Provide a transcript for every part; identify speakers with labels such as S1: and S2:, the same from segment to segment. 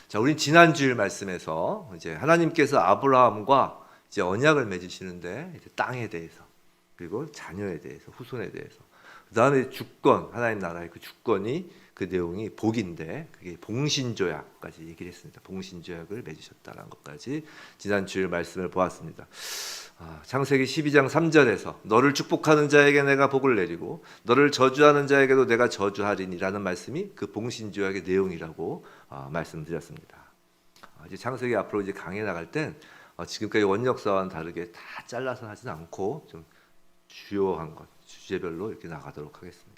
S1: 자, 우린 지난 주일 말씀에서 이제 하나님께서 아브라함과 이제 언약을 맺으시는데 이제 땅에 대해서 그리고 자녀에 대해서 후손에 대해서 그다음에 주권 하나님 나라의 그 주권이 그 내용이 복인데 그게 봉신조약까지 얘기를 했습니다. 봉신조약을 맺으셨다는 것까지 지난 주일 말씀을 보았습니다. 창세기 12장 3절에서 너를 축복하는 자에게 내가 복을 내리고 너를 저주하는 자에게도 내가 저주하리니라는 말씀이 그 봉신조약의 내용이라고 말씀드렸습니다. 이제 창세기 앞으로 이제 강해 나갈 땐 지금까지 원역사와는 다르게 다 잘라서 하진 않고 좀 주요한 것 주제별로 이렇게 나가도록 하겠습니다.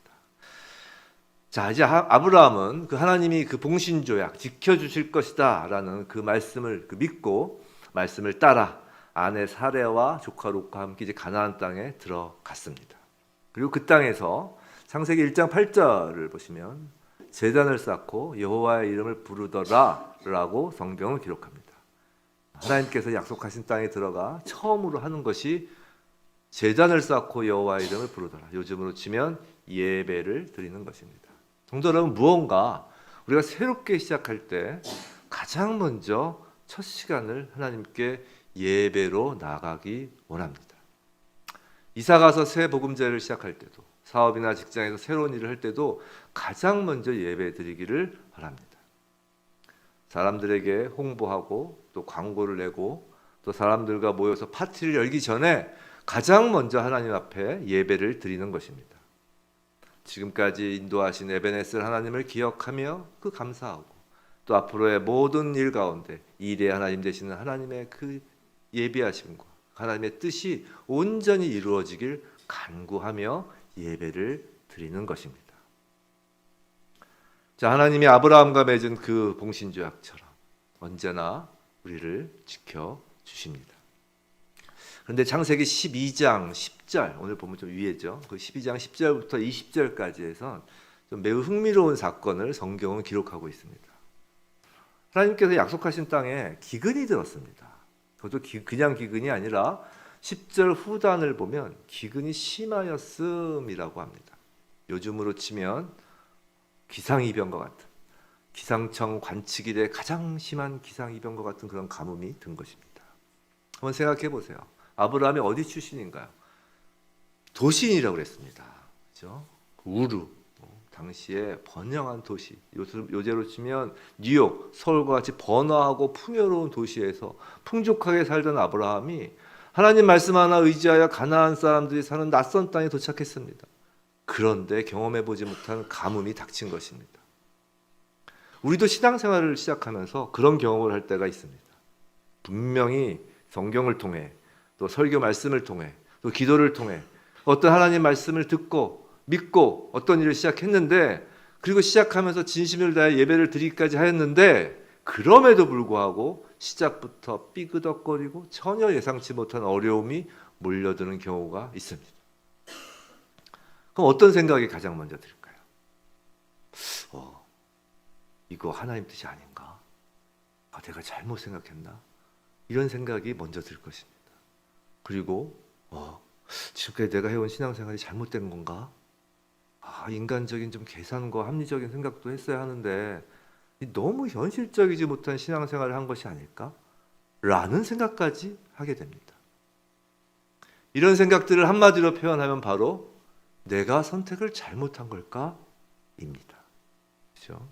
S1: 자, 이제 아브라함은 그 하나님이 그 봉신조약 지켜주실 것이다라는 그 말씀을 믿고 말씀을 따라 아내 사레와 조카 롯과 함께 이제 가나안 땅에 들어갔습니다. 그리고 그 땅에서 창세기 1장 8절을 보시면 제단을 쌓고 여호와의 이름을 부르더라라고 성경은 기록합니다. 하나님께서 약속하신 땅에 들어가 처음으로 하는 것이 제단을 쌓고 여호와의 이름을 부르더라. 요즘으로 치면 예배를 드리는 것입니다. 성도 여러분, 무언가 우리가 새롭게 시작할 때 가장 먼저 첫 시간을 하나님께 예배로 나가기 원합니다. 이사 가서 새 복음제를 시작할 때도 사업이나 직장에서 새로운 일을 할 때도 가장 먼저 예배 드리기를 바랍니다. 사람들에게 홍보하고 또 광고를 내고 또 사람들과 모여서 파티를 열기 전에 가장 먼저 하나님 앞에 예배를 드리는 것입니다. 지금까지 인도하신 에베네셀 하나님을 기억하며 그 감사하고 또 앞으로의 모든 일 가운데 일의 하나님 되시는 하나님의 그 예비하심과 하나님의 뜻이 온전히 이루어지길 간구하며 예배를 드리는 것입니다. 자, 하나님이 아브라함과 맺은 그 봉신조약처럼 언제나 우리를 지켜주십니다. 그런데 창세기 12장 10절 오늘 보면 좀 위에죠. 그 12장 10절부터 20절까지 해서 좀 매우 흥미로운 사건을 성경은 기록하고 있습니다. 하나님께서 약속하신 땅에 기근이 들었습니다. 그것도 그냥 기근이 아니라 10절 후단을 보면 기근이 심하였음이라고 합니다. 요즘으로 치면 기상이변과 같은 기상청 관측일에 가장 심한 기상이변과 같은 그런 가뭄이 든 것입니다. 한번 생각해 보세요. 아브라함이 어디 출신인가요? 도시인이라고 그랬습니다. 그렇죠? 우루, 당시에 번영한 도시, 요새로 치면 뉴욕, 서울과 같이 번화하고 풍요로운 도시에서 풍족하게 살던 아브라함이 하나님 말씀 하나 의지하여 가나안 사람들이 사는 낯선 땅에 도착했습니다. 그런데 경험해보지 못한 가뭄이 닥친 것입니다. 우리도 신앙생활을 시작하면서 그런 경험을 할 때가 있습니다. 분명히 성경을 통해 또 설교 말씀을 통해 또 기도를 통해 어떤 하나님 말씀을 듣고 믿고 어떤 일을 시작했는데 그리고 시작하면서 진심을 다해 예배를 드리기까지 하였는데 그럼에도 불구하고 시작부터 삐그덕거리고 전혀 예상치 못한 어려움이 몰려드는 경우가 있습니다. 그럼 어떤 생각이 가장 먼저 들까요? 이거 하나님 뜻이 아닌가? 내가 잘못 생각했나? 이런 생각이 먼저 들 것입니다. 그리고 지금까지 내가 해온 신앙생활이 잘못된 건가? 인간적인 좀 계산과 합리적인 생각도 했어야 하는데 너무 현실적이지 못한 신앙생활을 한 것이 아닐까? 라는 생각까지 하게 됩니다. 이런 생각들을 한마디로 표현하면 바로 내가 선택을 잘못한 걸까? 입니다. 그렇죠?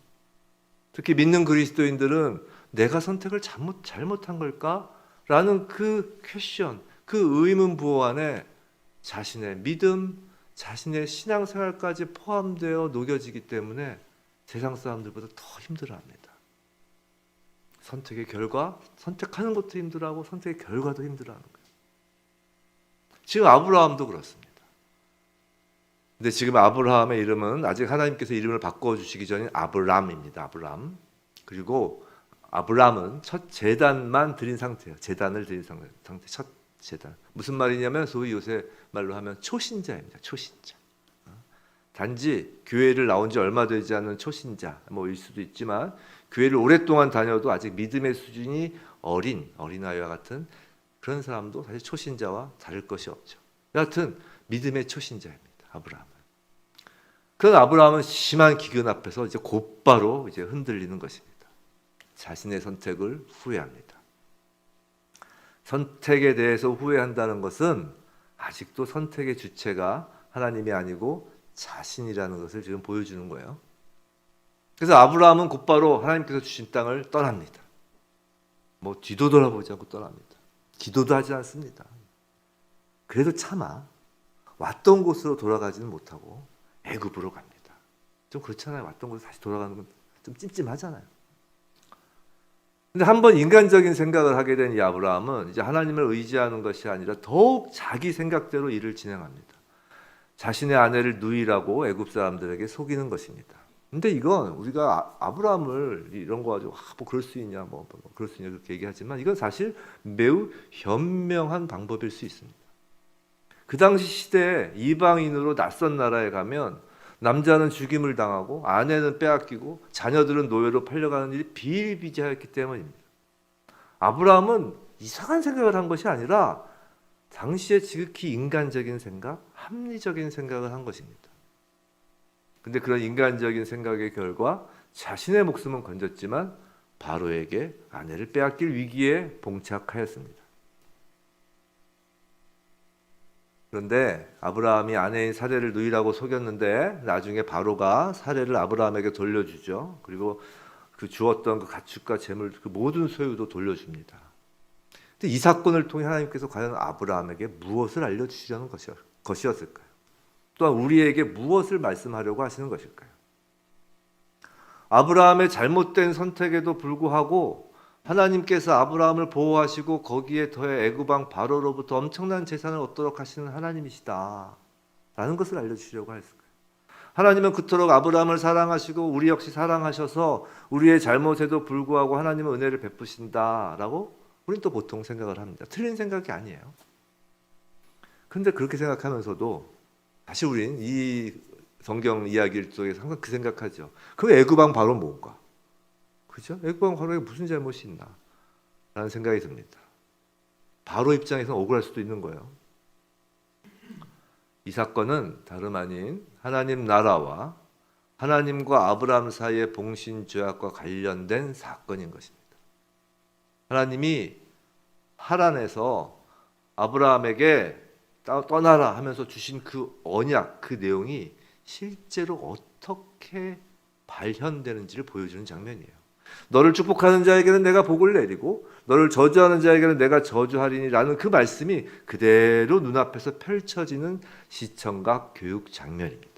S1: 특히 믿는 그리스도인들은 내가 선택을 잘못한 걸까? 라는 그 퀘션, 그 의문 부호 안에 자신의 믿음, 자신의 신앙생활까지 포함되어 녹여지기 때문에 세상 사람들보다 더 힘들어합니다. 선택의 결과, 선택하는 것도 힘들어하고 선택의 결과도 힘들어하는 거예요. 지금 아브라함도 그렇습니다. 근데 지금 아브라함의 이름은 아직 하나님께서 이름을 바꿔주시기 전인 아브람입니다. 아브람. 그리고 아브람은 첫 제단만 드린 상태예요. 제단을 드린 상태, 첫 제단. 무슨 말이냐면 소위 요새 말로 하면 초신자입니다. 초신자. 단지 교회를 나온 지 얼마 되지 않은 초신자 뭐일 수도 있지만 교회를 오랫동안 다녀도 아직 믿음의 수준이 어린아이와 같은 그런 사람도 사실 초신자와 다를 것이 없죠. 여하튼 믿음의 초신자입니다. 아브라함은. 그런 아브라함은 심한 기근 앞에서 이제 곧바로 이제 흔들리는 것입니다. 자신의 선택을 후회합니다. 선택에 대해서 후회한다는 것은 아직도 선택의 주체가 하나님이 아니고 자신이라는 것을 지금 보여주는 거예요. 그래서 아브라함은 곧바로 하나님께서 주신 땅을 떠납니다. 뭐 뒤도 돌아보지 않고 떠납니다. 기도도 하지 않습니다. 그래도 차마 왔던 곳으로 돌아가지는 못하고 애굽으로 갑니다. 좀 그렇잖아요. 왔던 곳으로 다시 돌아가는 건 좀 찜찜하잖아요. 근데 한번 인간적인 생각을 하게 된 이 아브라함은 이제 하나님을 의지하는 것이 아니라 더욱 자기 생각대로 일을 진행합니다. 자신의 아내를 누이라고 애굽 사람들에게 속이는 것입니다. 근데 이건 우리가 아브라함을 이런 거 가지고 뭐 그럴 수 있냐, 뭐 그럴 수 있냐 그렇게 얘기하지만 이건 사실 매우 현명한 방법일 수 있습니다. 그 당시 시대에 이방인으로 낯선 나라에 가면 남자는 죽임을 당하고 아내는 빼앗기고 자녀들은 노예로 팔려가는 일이 비일비재하였기 때문입니다. 아브라함은 이상한 생각을 한 것이 아니라 당시에 지극히 인간적인 생각, 합리적인 생각을 한 것입니다. 근데 그런 인간적인 생각의 결과 자신의 목숨은 건졌지만 바로에게 아내를 빼앗길 위기에 봉착하였습니다. 그런데 아브라함이 아내인 사례를 누이라고 속였는데 나중에 바로가 사례를 아브라함에게 돌려주죠. 그리고 그 주었던 그 가축과 재물, 그 모든 소유도 돌려줍니다. 근데 이 사건을 통해 하나님께서 과연 아브라함에게 무엇을 알려주시려는 것이었을까요? 또한 우리에게 무엇을 말씀하려고 하시는 것일까요? 아브라함의 잘못된 선택에도 불구하고 하나님께서 아브라함을 보호하시고 거기에 더해 애굽 왕 바로로부터 엄청난 재산을 얻도록 하시는 하나님이시다 라는 것을 알려주시려고 했을까요? 하나님은 그토록 아브라함을 사랑하시고 우리 역시 사랑하셔서 우리의 잘못에도 불구하고 하나님은 은혜를 베푸신다라고 우리는 또 보통 생각을 합니다. 틀린 생각이 아니에요. 그런데 그렇게 생각하면서도 다시 우린 이 성경 이야기 속에서 항상 그 생각하죠. 그 애굽 왕 바로 뭔가? 그죠? 애굽 왕 바로에게 무슨 잘못이 있나? 라는 생각이 듭니다. 바로 입장에서는 억울할 수도 있는 거예요. 이 사건은 다름 아닌 하나님 나라와 하나님과 아브라함 사이의 봉신 조약과 관련된 사건인 것입니다. 하나님이 하란에서 아브라함에게 떠나라 하면서 주신 그 언약, 그 내용이 실제로 어떻게 발현되는지를 보여주는 장면이에요. 너를 축복하는 자에게는 내가 복을 내리고 너를 저주하는 자에게는 내가 저주하리니 라는 그 말씀이 그대로 눈앞에서 펼쳐지는 시청각 교육 장면입니다.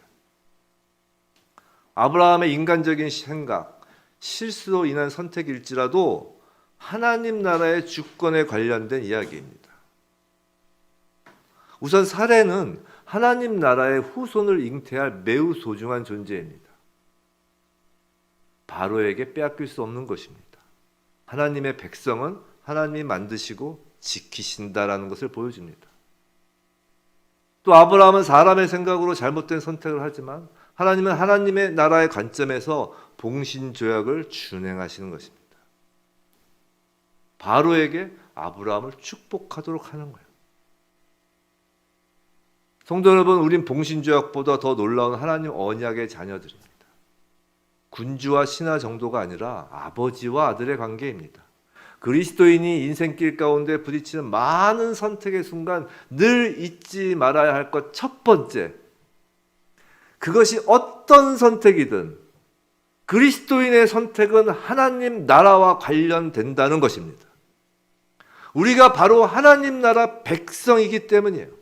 S1: 아브라함의 인간적인 생각, 실수로 인한 선택일지라도 하나님 나라의 주권에 관련된 이야기입니다. 우선 사례는 하나님 나라의 후손을 잉태할 매우 소중한 존재입니다. 바로에게 빼앗길 수 없는 것입니다. 하나님의 백성은 하나님이 만드시고 지키신다라는 것을 보여줍니다. 또 아브라함은 사람의 생각으로 잘못된 선택을 하지만 하나님은 하나님의 나라의 관점에서 봉신조약을 준행하시는 것입니다. 바로에게 아브라함을 축복하도록 하는 거예요. 성도 여러분, 우린 봉신조약보다 더 놀라운 하나님 언약의 자녀들입니다. 군주와 신하 정도가 아니라 아버지와 아들의 관계입니다. 그리스도인이 인생길 가운데 부딪히는 많은 선택의 순간 늘 잊지 말아야 할 것 첫 번째, 그것이 어떤 선택이든 그리스도인의 선택은 하나님 나라와 관련된다는 것입니다. 우리가 바로 하나님 나라 백성이기 때문이에요.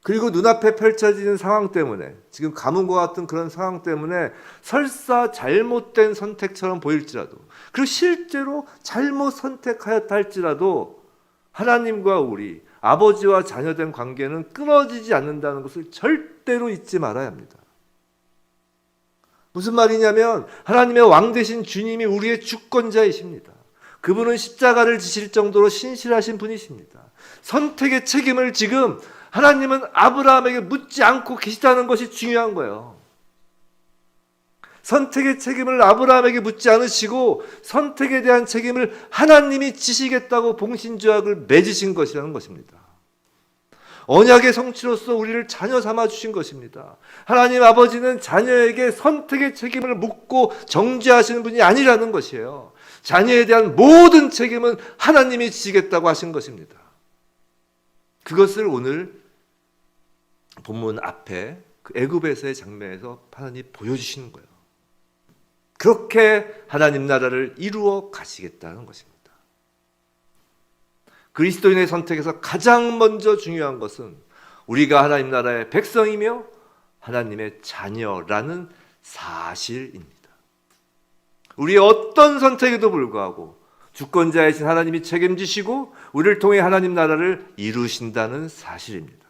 S1: 그리고 눈앞에 펼쳐지는 상황 때문에, 지금 가뭄과 같은 그런 상황 때문에 설사 잘못된 선택처럼 보일지라도, 그리고 실제로 잘못 선택하였다 할지라도 하나님과 우리 아버지와 자녀된 관계는 끊어지지 않는다는 것을 절대로 잊지 말아야 합니다. 무슨 말이냐면 하나님의 왕 되신 주님이 우리의 주권자이십니다. 그분은 십자가를 지실 정도로 신실하신 분이십니다. 선택의 책임을 지금 하나님은 아브라함에게 묻지 않고 계시다는 것이 중요한 거예요. 선택의 책임을 아브라함에게 묻지 않으시고 선택에 대한 책임을 하나님이 지시겠다고 봉신조약을 맺으신 것이라는 것입니다. 언약의 성취로서 우리를 자녀 삼아 주신 것입니다. 하나님 아버지는 자녀에게 선택의 책임을 묻고 정죄하시는 분이 아니라는 것이에요. 자녀에 대한 모든 책임은 하나님이 지시겠다고 하신 것입니다. 그것을 오늘 본문 앞에 그 애굽에서의 장면에서 하나님 보여주시는 거예요. 그렇게 하나님 나라를 이루어 가시겠다는 것입니다. 그리스도인의 선택에서 가장 먼저 중요한 것은 우리가 하나님 나라의 백성이며 하나님의 자녀라는 사실입니다. 우리의 어떤 선택에도 불구하고 주권자이신 하나님이 책임지시고 우리를 통해 하나님 나라를 이루신다는 사실입니다.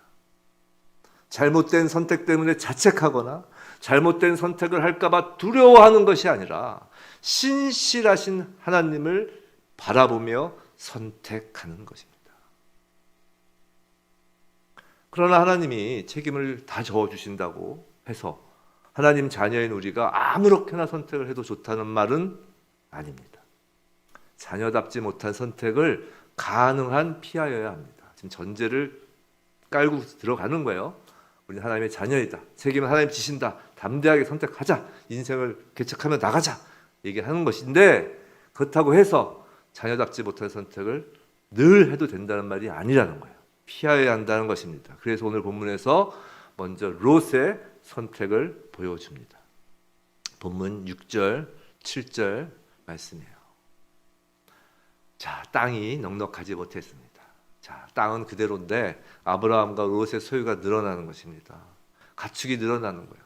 S1: 잘못된 선택 때문에 자책하거나 잘못된 선택을 할까봐 두려워하는 것이 아니라 신실하신 하나님을 바라보며 선택하는 것입니다. 그러나 하나님이 책임을 다 져주신다고 해서 하나님 자녀인 우리가 아무렇게나 선택을 해도 좋다는 말은 아닙니다. 자녀답지 못한 선택을 가능한 피하여야 합니다. 지금 전제를 깔고 들어가는 거예요. 우리는 하나님의 자녀이다. 책임은 하나님 지신다. 담대하게 선택하자. 인생을 개척하며 나가자. 얘기하는 것인데 그렇다고 해서 자녀답지 못한 선택을 늘 해도 된다는 말이 아니라는 거예요. 피하여야 한다는 것입니다. 그래서 오늘 본문에서 먼저 롯의 선택을 보여줍니다. 본문 6절, 7절 말씀이에요. 자, 땅이 넉넉하지 못했습니다. 자, 땅은 그대로인데 아브라함과 롯의 소유가 늘어나는 것입니다. 가축이 늘어나는 거예요.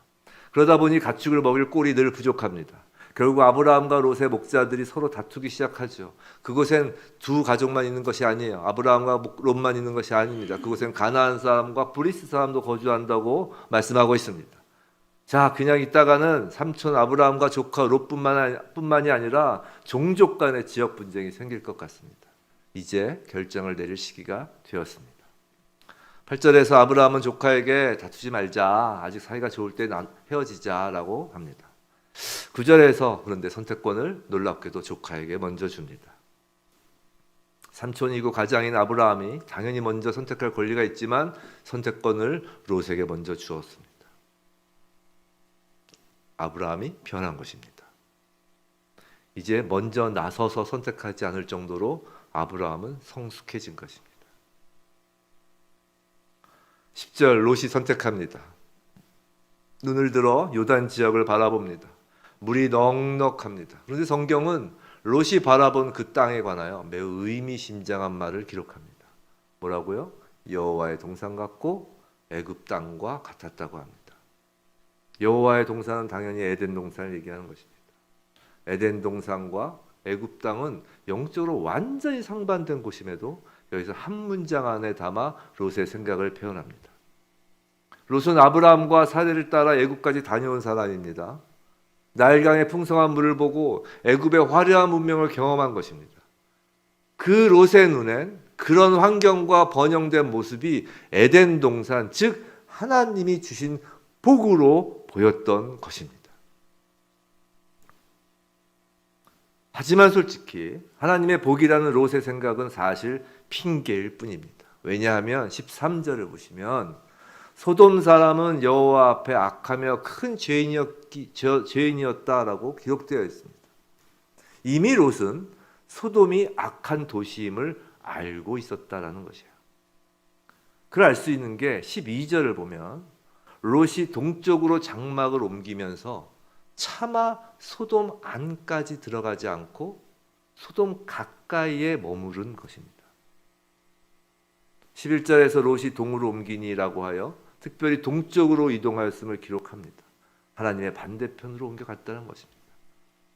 S1: 그러다 보니 가축을 먹일 꼴이 늘 부족합니다. 결국 아브라함과 롯의 목자들이 서로 다투기 시작하죠. 그곳엔 두 가족만 있는 것이 아니에요. 아브라함과 롯만 있는 것이 아닙니다. 그곳엔 가나안 사람과 브리스 사람도 거주한다고 말씀하고 있습니다. 자, 그냥 있다가는 삼촌 아브라함과 조카 롯뿐만이 아니라 종족 간의 지역 분쟁이 생길 것 같습니다. 이제 결정을 내릴 시기가 되었습니다. 8절에서 아브라함은 조카에게 다투지 말자. 아직 사이가 좋을 때 헤어지자라고 합니다. 9절에서 그런데 선택권을 놀랍게도 조카에게 먼저 줍니다. 삼촌이고 가장인 아브라함이 당연히 먼저 선택할 권리가 있지만 선택권을 롯에게 먼저 주었습니다. 아브라함이 변한 것입니다. 이제 먼저 나서서 선택하지 않을 정도로 아브라함은 성숙해진 것입니다. 10절 롯이 선택합니다. 눈을 들어 요단 지역을 바라봅니다. 물이 넉넉합니다. 그런데 성경은 롯이 바라본 그 땅에 관하여 매우 의미심장한 말을 기록합니다. 뭐라고요? 여호와의 동산 같고 애굽 땅과 같았다고 합니다. 여호와의 동산은 당연히 에덴 동산을 얘기하는 것입니다. 에덴 동산과 애굽 땅은 영적으로 완전히 상반된 곳임에도 여기서 한 문장 안에 담아 롯의 생각을 표현합니다. 롯은 아브라함과 사례를 따라 애굽까지 다녀온 사람입니다. 나일강의 풍성한 물을 보고 애굽의 화려한 문명을 경험한 것입니다. 그 롯의 눈엔 그런 환경과 번영된 모습이 에덴 동산, 즉 하나님이 주신 복으로 보였던 것입니다. 하지만 솔직히 하나님의 복이라는 롯의 생각은 사실 핑계일 뿐입니다. 왜냐하면 13절을 보시면 소돔 사람은 여호와 앞에 악하며 큰 죄인이었다라고 기록되어 있습니다. 이미 롯은 소돔이 악한 도시임을 알고 있었다라는 것이에요. 그걸 알 수 있는 게 12절을 보면 롯이 동쪽으로 장막을 옮기면서 차마 소돔 안까지 들어가지 않고 소돔 가까이에 머무른 것입니다. 11절에서 롯이 동으로 옮기니라고 하여 특별히 동쪽으로 이동하였음을 기록합니다. 하나님의 반대편으로 옮겨갔다는 것입니다.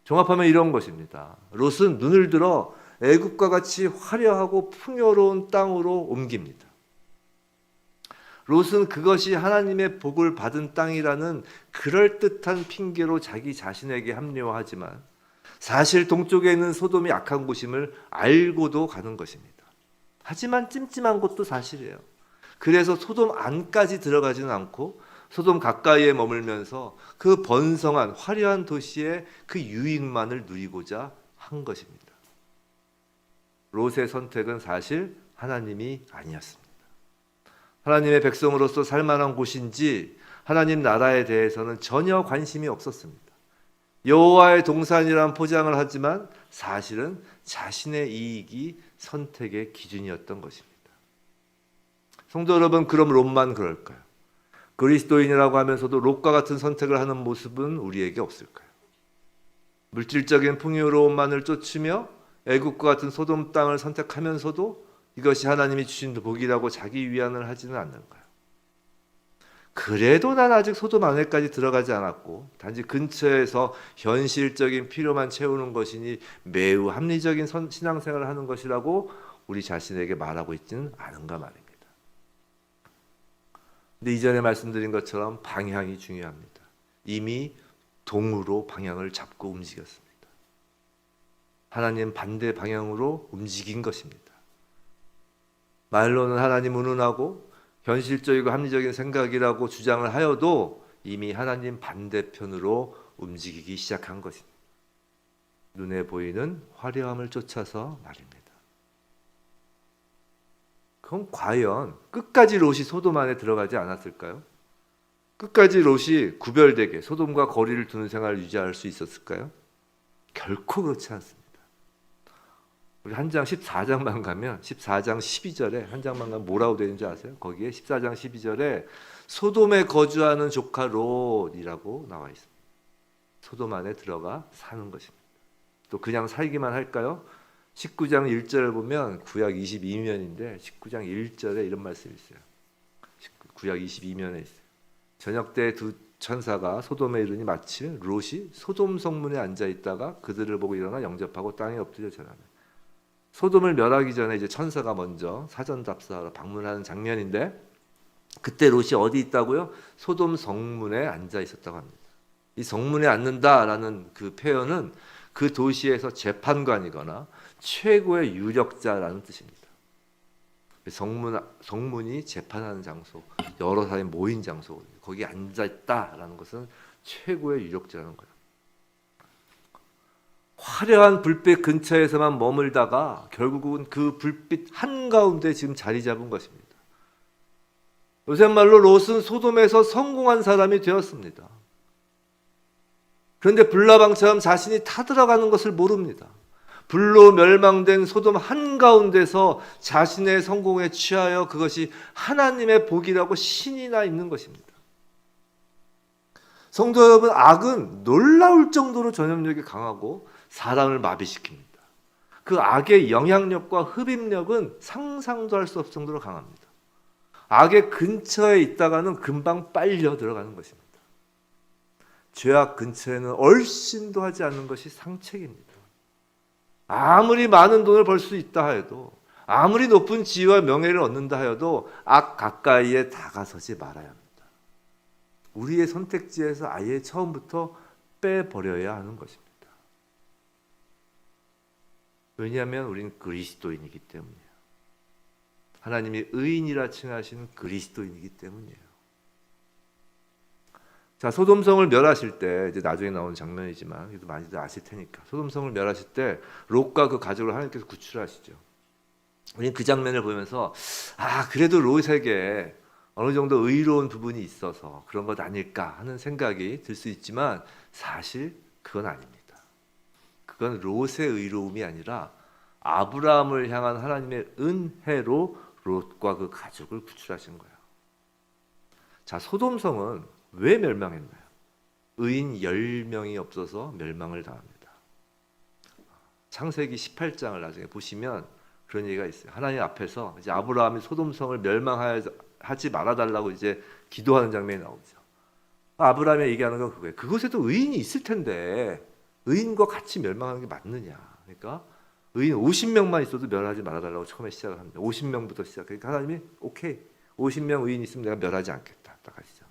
S1: 종합하면 이런 것입니다. 롯은 눈을 들어 애굽과 같이 화려하고 풍요로운 땅으로 옮깁니다. 롯은 그것이 하나님의 복을 받은 땅이라는 그럴듯한 핑계로 자기 자신에게 합리화하지만 사실 동쪽에 있는 소돔이 악한 곳임을 알고도 가는 것입니다. 하지만 찜찜한 것도 사실이에요. 그래서 소돔 안까지 들어가지는 않고 소돔 가까이에 머물면서 그 번성한 화려한 도시의 그 유익만을 누리고자 한 것입니다. 롯의 선택은 사실 하나님이 아니었습니다. 하나님의 백성으로서 살만한 곳인지 하나님 나라에 대해서는 전혀 관심이 없었습니다. 여호와의 동산이란 포장을 하지만 사실은 자신의 이익이 선택의 기준이었던 것입니다. 성도 여러분, 그럼 롯만 그럴까요? 그리스도인이라고 하면서도 롯과 같은 선택을 하는 모습은 우리에게 없을까요? 물질적인 풍요로움만을 쫓으며 애국과 같은 소돔 땅을 선택하면서도 이것이 하나님이 주신 복이라고 자기 위안을 하지는 않는가요? 그래도 난 아직 소돔 안에까지 들어가지 않았고 단지 근처에서 현실적인 필요만 채우는 것이니 매우 합리적인 신앙생활을 하는 것이라고 우리 자신에게 말하고 있지는 않은가 말입니다. 근데 이전에 말씀드린 것처럼 방향이 중요합니다. 이미 동으로 방향을 잡고 움직였습니다. 하나님 반대 방향으로 움직인 것입니다. 말로는 하나님 운운하고 현실적이고 합리적인 생각이라고 주장을 하여도 이미 하나님 반대편으로 움직이기 시작한 것입니다. 눈에 보이는 화려함을 쫓아서 말입니다. 그럼 과연 끝까지 롯이 소돔 안에 들어가지 않았을까요? 끝까지 롯이 구별되게 소돔과 거리를 두는 생활을 유지할 수 있었을까요? 결코 그렇지 않습니다. 우리 한 장 14장만 가면 14장 12절에 한 장만 가면 뭐라고 되어 있는지 아세요? 거기에 14장 12절에 소돔에 거주하는 조카 롯이라고 나와 있습니다. 소돔 안에 들어가 사는 것입니다. 또 그냥 살기만 할까요? 19장 1절을 보면 구약 22면인데 19장 1절에 이런 말씀이 있어요. 구약 22면에 있어요. 저녁 때 두 천사가 소돔에 이르니 마침 롯이 소돔 성문에 앉아 있다가 그들을 보고 일어나 영접하고 땅에 엎드려 절하며. 소돔을 멸하기 전에 이제 천사가 먼저 사전 답사하러 방문하는 장면인데 그때 롯이 어디 있다고요? 소돔 성문에 앉아 있었다고 합니다. 이 성문에 앉는다라는 그 표현은 그 도시에서 재판관이거나 최고의 유력자라는 뜻입니다. 성문이 재판하는 장소, 여러 사람이 모인 장소, 거기 앉아있다라는 것은 최고의 유력자라는 거예요. 화려한 불빛 근처에서만 머물다가 결국은 그 불빛 한가운데 지금 자리 잡은 것입니다. 요새 말로 롯은 소돔에서 성공한 사람이 되었습니다. 그런데 불나방처럼 자신이 타들어가는 것을 모릅니다. 불로 멸망된 소돔 한가운데서 자신의 성공에 취하여 그것이 하나님의 복이라고 신이 나 있는 것입니다. 성도 여러분, 악은 놀라울 정도로 전염력이 강하고 사람을 마비시킵니다. 그 악의 영향력과 흡입력은 상상도 할 수 없을 정도로 강합니다. 악의 근처에 있다가는 금방 빨려 들어가는 것입니다. 죄악 근처에는 얼씬도 하지 않는 것이 상책입니다. 아무리 많은 돈을 벌 수 있다 하여도, 아무리 높은 지위와 명예를 얻는다 하여도 악 가까이에 다가서지 말아야 합니다. 우리의 선택지에서 아예 처음부터 빼버려야 하는 것입니다. 왜냐하면 우리는 그리스도인이기 때문이에요. 하나님이 의인이라 칭하시는 그리스도인이기 때문이에요. 자, 소돔성을 멸하실 때, 이제 나중에 나오는 장면이지만 그래도 많이들 아실 테니까, 소돔성을 멸하실 때 롯과 그 가족을 하나님께서 구출하시죠. 우리는 그 장면을 보면서 그래도 롯에게 어느 정도 의로운 부분이 있어서 그런 것 아닐까 하는 생각이 들 수 있지만 사실 그건 아닙니다. 그건 롯의 의로움이 아니라 아브라함을 향한 하나님의 은혜로 롯과 그 가족을 구출하신 거예요. 자, 소돔성은 왜 멸망했나요? 의인 10명이 없어서 멸망을 당합니다. 창세기 18장을 나중에 보시면 그런 얘기가 있어요. 하나님 앞에서 이제 아브라함이 소돔성을 멸망하지 말아달라고 이제 기도하는 장면이 나오죠. 아브라함이 얘기하는 건 그거예요. 그곳에도 의인이 있을 텐데 의인과 같이 멸망하는 게 맞느냐? 그러니까 의인 50명만 있어도 멸하지 말아달라고 처음에 시작을 합니다. 50명부터 시작. 그러니까 하나님이 오케이, 50명 의인 있으면 내가 멸하지 않겠다. 딱 하시죠.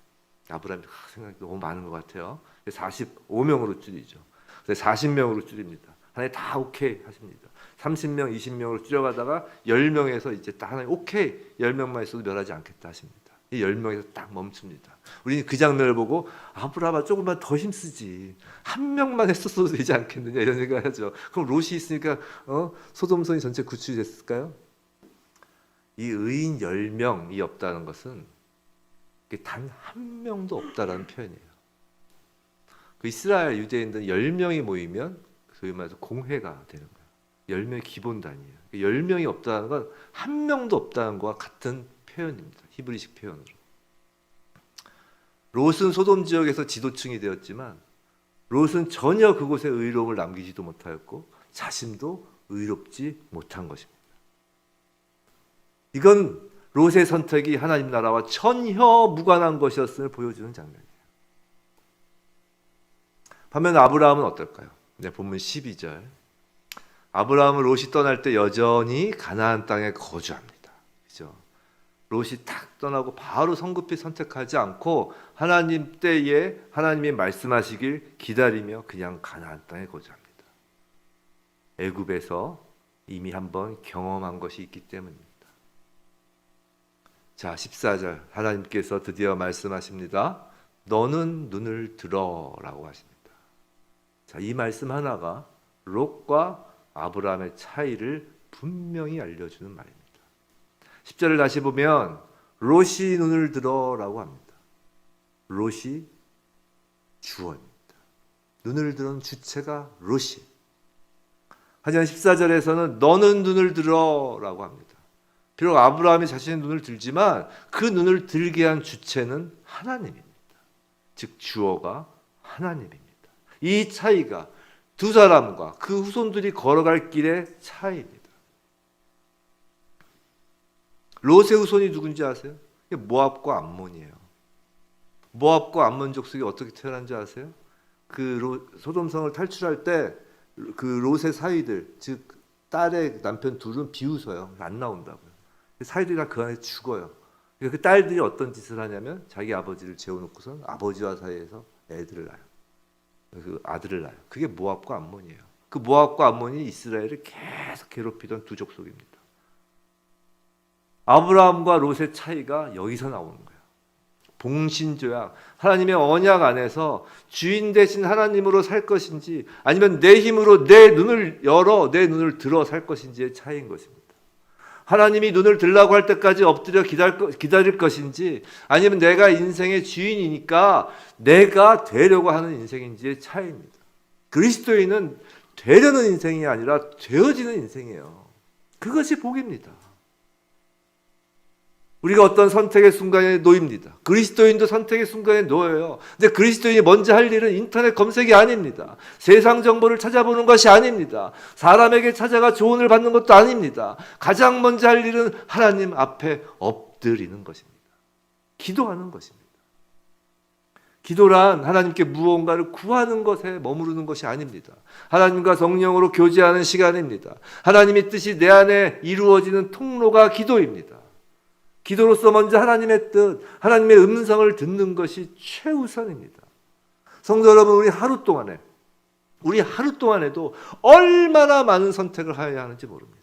S1: 아브라함이 생각이 너무 많은 것 같아요. 45명으로 줄이죠. 40명으로 줄입니다. 하나님 다 오케이 하십니다. 30명, 20명으로 줄여가다가 10명에서 이제 딱 하나님 오케이, 10명만 있어도 멸하지 않겠다 하십니다. 이 10명에서 딱 멈춥니다. 우리는 그 장면을 보고 아브라함아 조금만 더 힘쓰지, 한 명만 했었어도 되지 않겠느냐 이런 생각을 하죠. 그럼 롯이 있으니까 소돔성이 전체 구출이 됐을까요? 이 의인 10명이 없다는 것은 단 한 명도 없다라는 표현이에요. 그 이스라엘 유대인들 10명이 모이면 소위 말해서 공회가 되는 거예요. 10명이 기본 단위예요. 10명이 없다는 건 한 명도 없다는 것과 같은 표현입니다. 히브리식 표현으로. 롯은 소돔 지역에서 지도층이 되었지만 롯은 전혀 그곳에 의로움을 남기지도 못하였고 자신도 의롭지 못한 것입니다. 이건 롯의 선택이 하나님 나라와 전혀 무관한 것이었음을 보여주는 장면이에요. 반면 아브라함은 어떨까요? 네, 본문 12절. 아브라함은 롯이 떠날 때 여전히 가나안 땅에 거주합니다. 그죠? 롯이 탁 떠나고 바로 성급히 선택하지 않고 하나님 때에 하나님이 말씀하시길 기다리며 그냥 가나안 땅에 거주합니다. 애굽에서 이미 한번 경험한 것이 있기 때문입니다. 자, 14절 하나님께서 드디어 말씀하십니다. 너는 눈을 들어라고 하십니다. 자, 이 말씀 하나가 롯과 아브라함의 차이를 분명히 알려주는 말입니다. 10절을 다시 보면 롯이 눈을 들어라고 합니다. 롯이 주어입니다. 눈을 들은 주체가 롯이. 하지만 14절에서는 너는 눈을 들어라고 합니다. 비록 아브라함이 자신의 눈을 들지만 그 눈을 들게 한 주체는 하나님입니다. 즉 주어가 하나님입니다. 이 차이가 두 사람과 그 후손들이 걸어갈 길의 차이입니다. 롯의 후손이 누군지 아세요? 모압과 암몬이에요. 모압과 암몬 족속이 어떻게 태어난지 아세요? 그 소돔성을 탈출할 때 그 롯의 사위들, 즉 딸의 남편 둘은 비웃어요. 안 나온다고요. 사위들이 다 그 안에 죽어요. 그 딸들이 어떤 짓을 하냐면 자기 아버지를 재워놓고선 아버지와 사이에서 애들을 낳아요. 그 아들을 낳아요. 그게 모압과 암몬이에요. 그 모압과 암몬이 이스라엘을 계속 괴롭히던 두 족속입니다. 아브라함과 롯의 차이가 여기서 나오는 거예요. 봉신조약, 하나님의 언약 안에서 주인 대신 하나님으로 살 것인지 아니면 내 힘으로 내 눈을 열어 내 눈을 들어 살 것인지의 차이인 것입니다. 하나님이 눈을 들라고 할 때까지 엎드려 기다릴 것인지 아니면 내가 인생의 주인이니까 내가 되려고 하는 인생인지의 차이입니다. 그리스도인은 되려는 인생이 아니라 되어지는 인생이에요. 그것이 복입니다. 우리가 어떤 선택의 순간에 놓입니다. 그리스도인도 선택의 순간에 놓여요. 근데 그리스도인이 먼저 할 일은 인터넷 검색이 아닙니다. 세상 정보를 찾아보는 것이 아닙니다. 사람에게 찾아가 조언을 받는 것도 아닙니다. 가장 먼저 할 일은 하나님 앞에 엎드리는 것입니다. 기도하는 것입니다. 기도란 하나님께 무언가를 구하는 것에 머무르는 것이 아닙니다. 하나님과 성령으로 교제하는 시간입니다. 하나님의 뜻이 내 안에 이루어지는 통로가 기도입니다. 기도로서 먼저 하나님의 뜻, 하나님의 음성을 듣는 것이 최우선입니다. 성도 여러분, 우리 하루 동안에도 얼마나 많은 선택을 해야 하는지 모릅니다.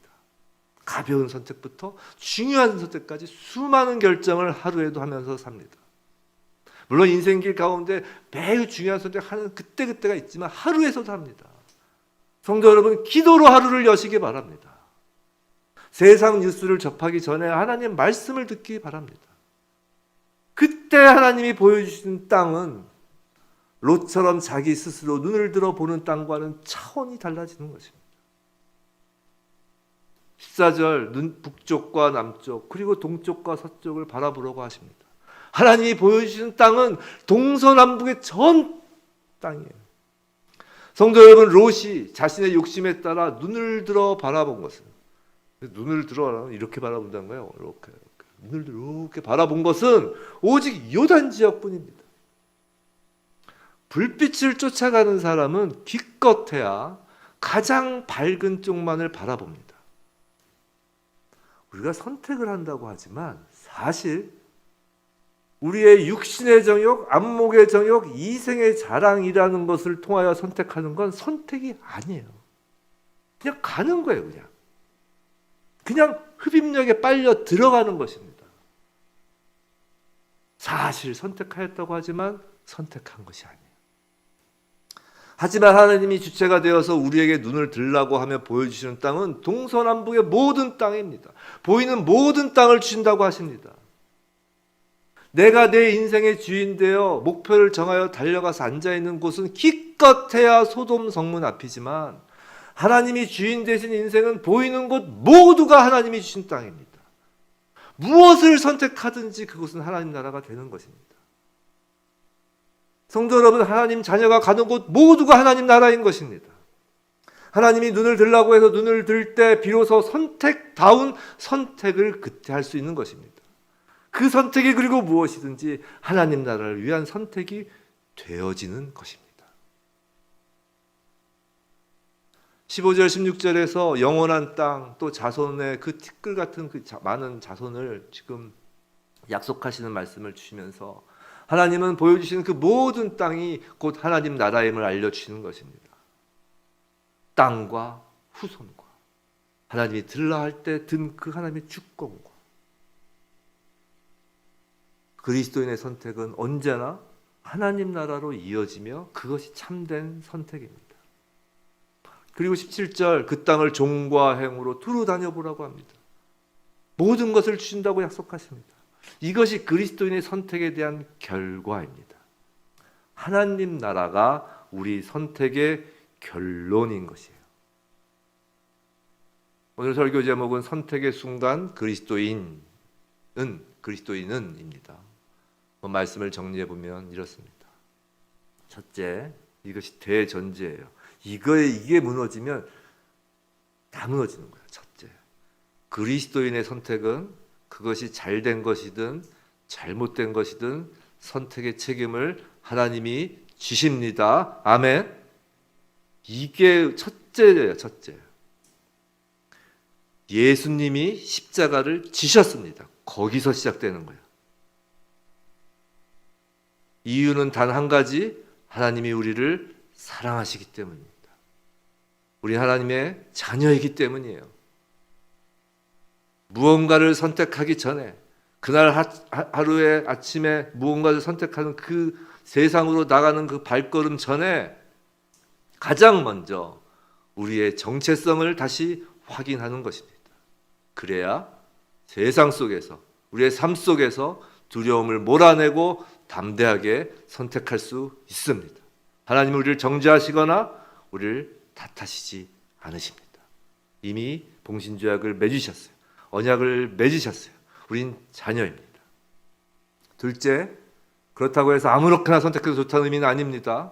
S1: 가벼운 선택부터 중요한 선택까지 수많은 결정을 하루에도 하면서 삽니다. 물론 인생길 가운데 매우 중요한 선택하는 그때그때가 있지만 하루에서도 합니다. 성도 여러분, 기도로 하루를 여시기 바랍니다. 세상 뉴스를 접하기 전에 하나님 말씀을 듣기 바랍니다. 그때 하나님이 보여주신 땅은 롯처럼 자기 스스로 눈을 들어 보는 땅과는 차원이 달라지는 것입니다. 14절 북쪽과 남쪽 그리고 동쪽과 서쪽을 바라보라고 하십니다. 하나님이 보여주시는 땅은 동서남북의 전 땅이에요. 성도 여러분, 롯이 자신의 욕심에 따라 눈을 들어 바라본 것은 눈을 들어 이렇게 바라본다는 거예요. 이렇게 눈을 들어 이렇게 바라본 것은 오직 요단 지역뿐입니다. 불빛을 쫓아가는 사람은 기껏해야 가장 밝은 쪽만을 바라봅니다. 우리가 선택을 한다고 하지만 사실 우리의 육신의 정욕, 안목의 정욕, 이생의 자랑이라는 것을 통하여 선택하는 건 선택이 아니에요. 그냥 가는 거예요. 그냥 흡입력에 빨려 들어가는 것입니다. 사실 선택하였다고 하지만 선택한 것이 아니에요. 하지만 하나님이 주체가 되어서 우리에게 눈을 들라고 하며 보여주시는 땅은 동서남북의 모든 땅입니다. 보이는 모든 땅을 주신다고 하십니다. 내가 내 인생의 주인 되어 목표를 정하여 달려가서 앉아있는 곳은 기껏해야 소돔 성문 앞이지만 하나님이 주인 되신 인생은 보이는 곳 모두가 하나님이 주신 땅입니다. 무엇을 선택하든지 그곳은 하나님 나라가 되는 것입니다. 성도 여러분, 하나님 자녀가 가는 곳 모두가 하나님 나라인 것입니다. 하나님이 눈을 들라고 해서 눈을 들 때 비로소 선택다운 선택을 그때 할 수 있는 것입니다. 그 선택이 그리고 무엇이든지 하나님 나라를 위한 선택이 되어지는 것입니다. 15절 16절에서 영원한 땅 또 자손의 그 티끌 같은 그 많은 자손을 지금 약속하시는 말씀을 주시면서 하나님은 보여주시는 그 모든 땅이 곧 하나님 나라임을 알려주시는 것입니다. 땅과 후손과 하나님이 들라 할 때 든 그 하나님의 주권과 그리스도인의 선택은 언제나 하나님 나라로 이어지며 그것이 참된 선택입니다. 그리고 17절 그 땅을 종과 행으로 두루 다녀보라고 합니다. 모든 것을 주신다고 약속하십니다. 이것이 그리스도인의 선택에 대한 결과입니다. 하나님 나라가 우리 선택의 결론인 것이에요. 오늘 설교 제목은 선택의 순간 그리스도인은입니다. 말씀을 정리해 보면 이렇습니다. 첫째, 이것이 대전제예요. 이게 무너지면 다 무너지는 거예요. 첫째, 그리스도인의 선택은 그것이 잘된 것이든 잘못된 것이든 선택의 책임을 하나님이 지십니다. 아멘. 이게 첫째예요. 첫째. 예수님이 십자가를 지셨습니다. 거기서 시작되는 거예요. 이유는 단 한 가지, 하나님이 우리를 사랑하시기 때문입니다. 우리 하나님의 자녀이기 때문이에요. 무언가를 선택하기 전에 그날 하루의 아침에 무언가를 선택하는 그 세상으로 나가는 그 발걸음 전에 가장 먼저 우리의 정체성을 다시 확인하는 것입니다. 그래야 세상 속에서 우리의 삶 속에서 두려움을 몰아내고 담대하게 선택할 수 있습니다. 하나님은 우리를 정죄하시거나 우리를 탓하시지 않으십니다. 이미 봉신죄약을 맺으셨어요. 언약을 맺으셨어요. 우린 자녀입니다. 둘째, 그렇다고 해서 아무렇게나 선택해도 좋다는 의미는 아닙니다.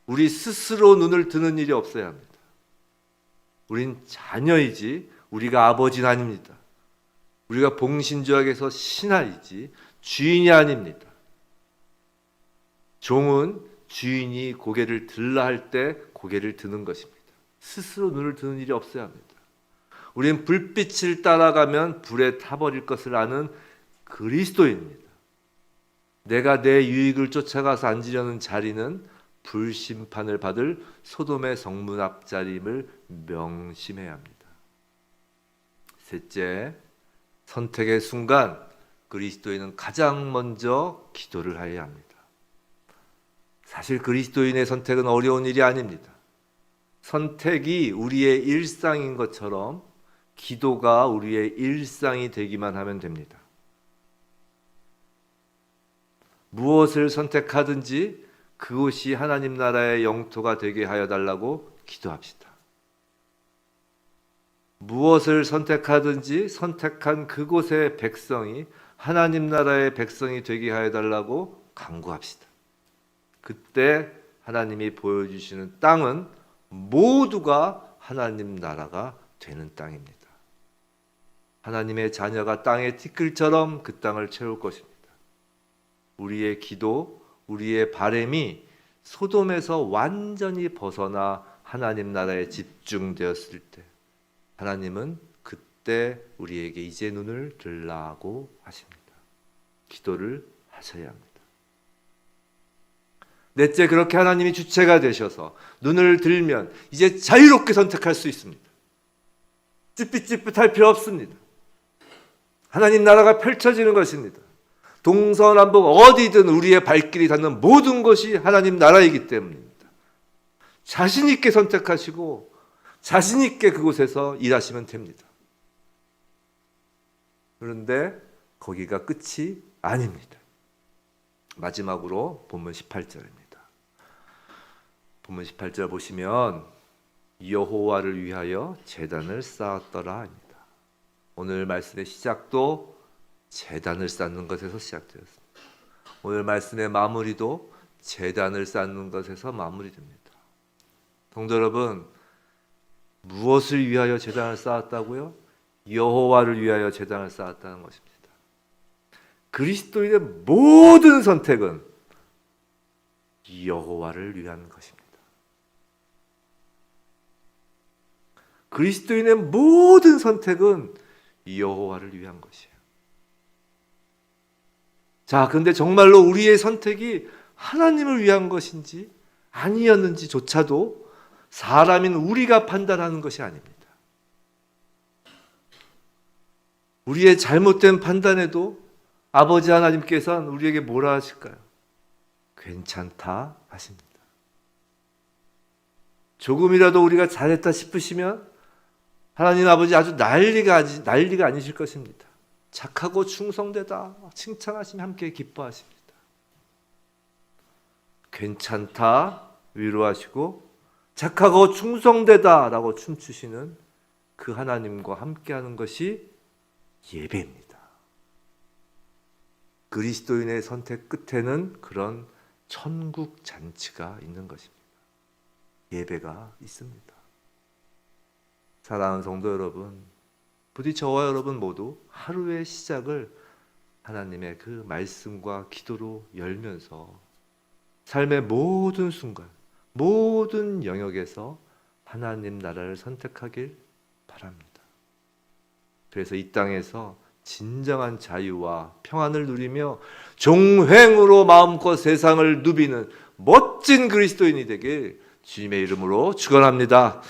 S1: 우리 스스로 눈을 드는 일이 없어야 합니다. 우린 자녀이지 우리가 아버지는 아닙니다. 우리가 봉신죄약에서 신하이지 주인이 아닙니다. 종은 주인이 고개를 들라 할 때 고개를 드는 것입니다. 스스로 눈을 드는 일이 없어야 합니다. 우리는 불빛을 따라가면 불에 타버릴 것을 아는 그리스도입니다. 내가 내 유익을 쫓아가서 앉으려는 자리는 불심판을 받을 소돔의 성문 앞자리임을 명심해야 합니다. 셋째, 선택의 순간 그리스도인은 가장 먼저 기도를 해야 합니다. 사실 그리스도인의 선택은 어려운 일이 아닙니다. 선택이 우리의 일상인 것처럼 기도가 우리의 일상이 되기만 하면 됩니다. 무엇을 선택하든지 그곳이 하나님 나라의 영토가 되게 하여 달라고 기도합시다. 무엇을 선택하든지 선택한 그곳의 백성이 하나님 나라의 백성이 되게 하여 달라고 간구합시다. 그때 하나님이 보여주시는 땅은 모두가 하나님 나라가 되는 땅입니다. 하나님의 자녀가 땅의 티끌처럼 그 땅을 채울 것입니다. 우리의 기도, 우리의 바람이 소돔에서 완전히 벗어나 하나님 나라에 집중되었을 때 하나님은 그때 우리에게 이제 눈을 들라고 하십니다. 기도를 하셔야 합니다. 넷째, 그렇게 하나님이 주체가 되셔서 눈을 들면 이제 자유롭게 선택할 수 있습니다. 찌삣찌삣할 필요 없습니다. 하나님 나라가 펼쳐지는 것입니다. 동서남북 어디든 우리의 발길이 닿는 모든 것이 하나님 나라이기 때문입니다. 자신 있게 선택하시고 자신 있게 그곳에서 일하시면 됩니다. 그런데 거기가 끝이 아닙니다. 마지막으로 본문 18절입니다. 본문 18절 보시면 여호와를 위하여 제단을 쌓았더라 합니다. 오늘 말씀의 시작도 제단을 쌓는 것에서 시작되었습니다. 오늘 말씀의 마무리도 제단을 쌓는 것에서 마무리됩니다. 성도 여러분, 무엇을 위하여 제단을 쌓았다고요? 여호와를 위하여 제단을 쌓았다는 것입니다. 그리스도인의 모든 선택은 여호와를 위한 것입니다. 그리스도인의 모든 선택은 여호와를 위한 것이에요. 자, 그런데 정말로 우리의 선택이 하나님을 위한 것인지 아니었는지조차도 사람인 우리가 판단하는 것이 아닙니다. 우리의 잘못된 판단에도 아버지 하나님께서는 우리에게 뭐라 하실까요? 괜찮다 하십니다. 조금이라도 우리가 잘했다 싶으시면 하나님 아버지 아주 난리가 아니실 것입니다. 착하고 충성되다 칭찬하시면 함께 기뻐하십니다. 괜찮다 위로하시고 착하고 충성되다라고 춤추시는 그 하나님과 함께하는 것이 예배입니다. 그리스도인의 선택 끝에는 그런 천국 잔치가 있는 것입니다. 예배가 있습니다. 사랑하는 성도 여러분, 부디 저와 여러분 모두 하루의 시작을 하나님의 그 말씀과 기도로 열면서 삶의 모든 순간, 모든 영역에서 하나님 나라를 선택하길 바랍니다. 그래서 이 땅에서 진정한 자유와 평안을 누리며 종횡으로 마음껏 세상을 누비는 멋진 그리스도인이 되길 주님의 이름으로 축원합니다.